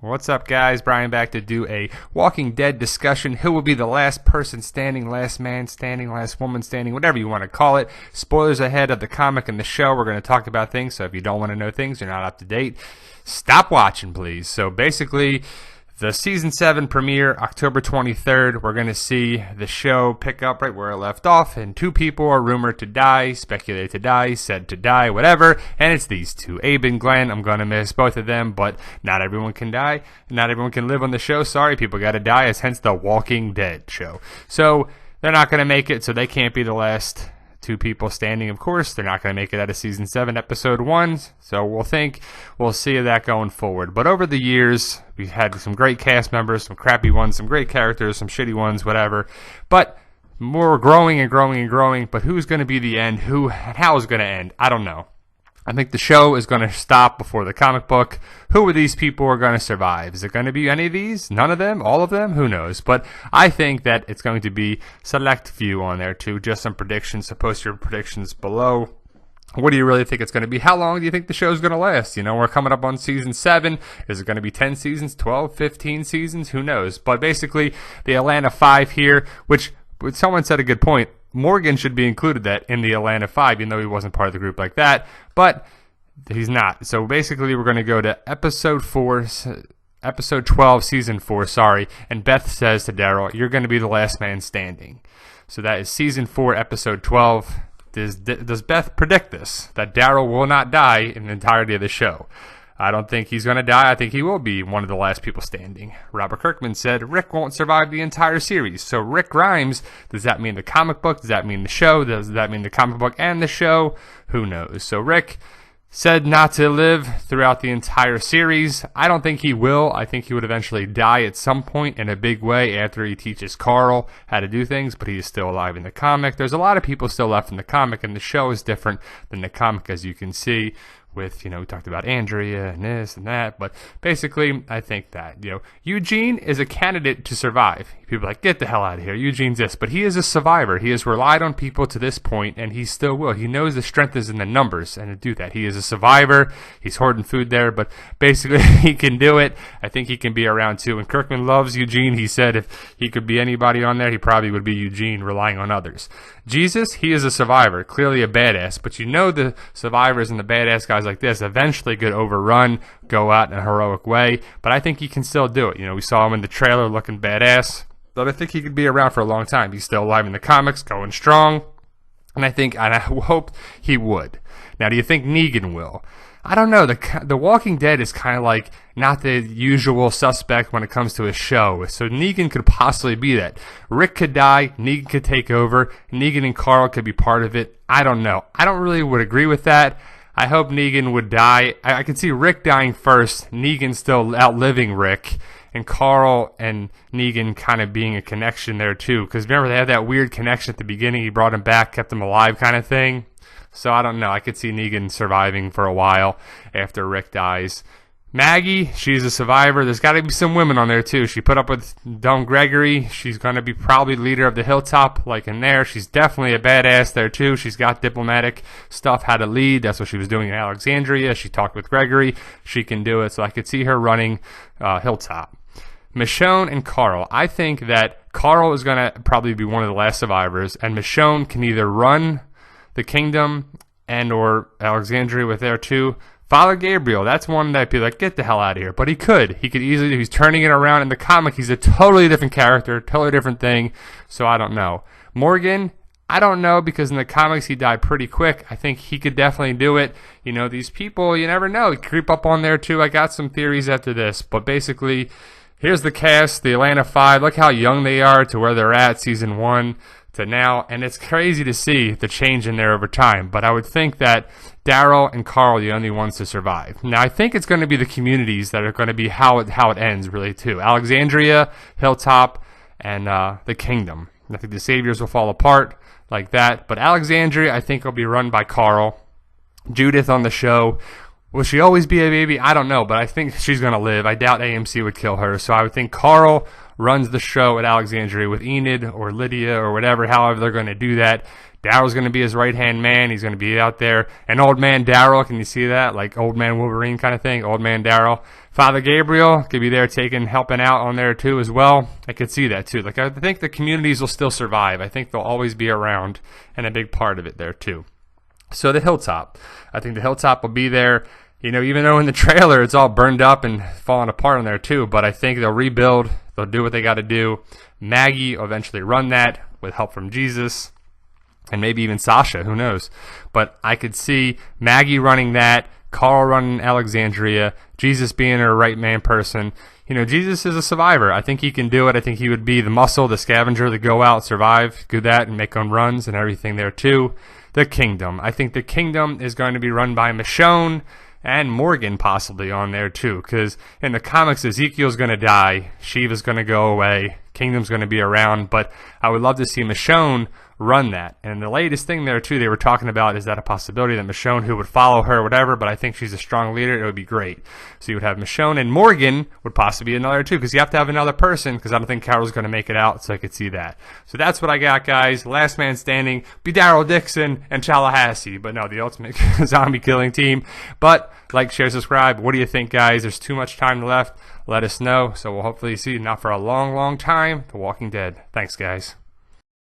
What's up, guys? Brian back to do a Walking Dead discussion. Who will be the last person standing, last man standing, last woman standing, whatever you want to call it. Spoilers ahead of the comic and the show. We're going to talk about things, so if you don't want to know things, you're not up to date, stop watching, please. So basically, the Season 7 premiere, October 23rd, we're going to see the show pick up right where it left off, and two people are rumored to die, speculated to die, said to die, whatever, and it's these two, Abe and Glenn. I'm going to miss both of them, but not everyone can die, not everyone can live on the show. Sorry, people got to die, as hence the Walking Dead show. So they're not going to make it, so they can't be the last two people standing, of course. They're not going to make it out of Season 7, Episode 1, so we'll see that going forward. But over the years, we've had some great cast members, some crappy ones, some great characters, some shitty ones, whatever. But more growing and growing and growing. But who's going to be the end? Who and how is going to end? I don't know. I think the show is going to stop before the comic book. Who are these people who are going to survive? Is it going to be any of these? None of them? All of them? Who knows? But I think that it's going to be select few on there too. Just some predictions. So post your predictions below. What do you really think it's going to be? How long do you think the show is going to last? You know, we're coming up on Season 7. Is it going to be 10 seasons, 12, 15 seasons? Who knows? But basically, the Atlanta 5 here, which someone said a good point. Morgan should be included that in the Atlanta 5, even though he wasn't part of the group like that. But he's not. So basically, we're going to go to Episode 12, Season 4, sorry. And Beth says to Daryl, "You're going to be the last man standing." So that is Season 4, Episode 12. Does Beth predict this? That Daryl will not die in the entirety of the show? I don't think he's going to die. I think he will be one of the last people standing. Robert Kirkman said Rick won't survive the entire series. So Rick Grimes, does that mean the comic book? Does that mean the show? Does that mean the comic book and the show? Who knows? So Rick said not to live throughout the entire series. I don't think he will. I think he would eventually die at some point in a big way after he teaches Carl how to do things, but he is still alive in the comic. There's a lot of people still left in the comic, and the show is different than the comic, as you can see. With, we talked about Andrea and this and that, but basically, I think that, Eugene is a candidate to survive. People are like, get the hell out of here, Eugene's this, but he is a survivor. He has relied on people to this point, and he still will. He knows the strength is in the numbers, and to do that, he is a survivor. He's hoarding food there, but basically, he can do it. I think he can be around too, and Kirkman loves Eugene. He said if he could be anybody on there, he probably would be Eugene, relying on others. Jesus, he is a survivor, clearly a badass, but the survivors and the badass guys like this eventually could overrun, go out in a heroic way, but I think he can still do it. We saw him in the trailer looking badass, but I think he could be around for a long time. He's still alive in the comics, going strong, and I hope he would. Now, do you think Negan will? I don't know. The Walking Dead is kind of like not the usual suspect when it comes to a show. So Negan could possibly be that. Rick could die. Negan could take over. Negan and Carl could be part of it. I don't know. I don't really would agree with that. I hope Negan would die. I could see Rick dying first. Negan still outliving Rick. And Carl and Negan kind of being a connection there too. Because remember, they had that weird connection at the beginning. He brought him back, kept him alive kind of thing. So I don't know. I could see Negan surviving for a while after Rick dies. Maggie, she's a survivor. There's got to be some women on there too. She put up with Dumb Gregory. She's going to be probably leader of the Hilltop, like in there. She's definitely a badass there too. She's got diplomatic stuff, how to lead. That's what she was doing in Alexandria. She talked with Gregory. She can do it. So I could see her running Hilltop. Michonne and Carl. I think that Carl is going to probably be one of the last survivors, and Michonne can either run the kingdom and or Alexandria with there too. Father Gabriel, that's one that people like, get the hell out of here. But he could easily, he's turning it around in the comic. He's a totally different character, totally different thing. So I don't know. Morgan, I don't know, because in the comics he died pretty quick. I think he could definitely do it. These people, you never know. Creep up on there too. I got some theories after this. But basically, here's the cast, the Atlanta 5. Look how young they are to where they're at, Season 1 to now, and it's crazy to see the change in there over time. But I would think that Daryl and Carl are the only ones to survive. Now, I think it's going to be the communities that are going to be how it ends, really, too. Alexandria, Hilltop, and the Kingdom. I think the Saviors will fall apart like that. But Alexandria, I think, will be run by Carl. Judith on the show. Will she always be a baby? I don't know, but I think she's going to live. I doubt AMC would kill her. So I would think Carl runs the show at Alexandria with Enid or Lydia or whatever, however they're going to do that. Daryl's going to be his right-hand man. He's going to be out there. And Old Man Daryl, can you see that? Like Old Man Wolverine kind of thing, Old Man Daryl. Father Gabriel could be there helping out on there too as well. I could see that too. Like, I think the communities will still survive. I think they'll always be around and a big part of it there too. So the hilltop. I think the hilltop will be there. Even though in the trailer it's all burned up and falling apart on there too, but I think they'll rebuild. They'll do what they got to do. Maggie will eventually run that with help from Jesus and maybe even Sasha, who knows. But I could see Maggie running that, Carl running Alexandria, Jesus being her right man person. Jesus is a survivor. I think he can do it. I think he would be the muscle, the scavenger to go out, survive, do that, and make own runs and everything there too. The kingdom. I think the kingdom is going to be run by Michonne and Morgan possibly on there too, because in the comics Ezekiel's going to die, Shiva's going to go away, Kingdom's going to be around, but I would love to see Michonne run that. And the latest thing there too they were talking about is that a possibility that Michonne, who would follow her, whatever, but I think she's a strong leader, it would be great. So you would have Michonne, and Morgan would possibly be another too, because you have to have another person, because I don't think Carol's going to make it out, so I could see that. So that's what I got, guys. Last man standing be Daryl Dixon and Tallahassee, but no, the ultimate zombie killing team. But like, share, subscribe. What do you think, guys? There's too much time left. Let us know. So we'll hopefully see, not for a long, long time, The Walking Dead. Thanks, guys.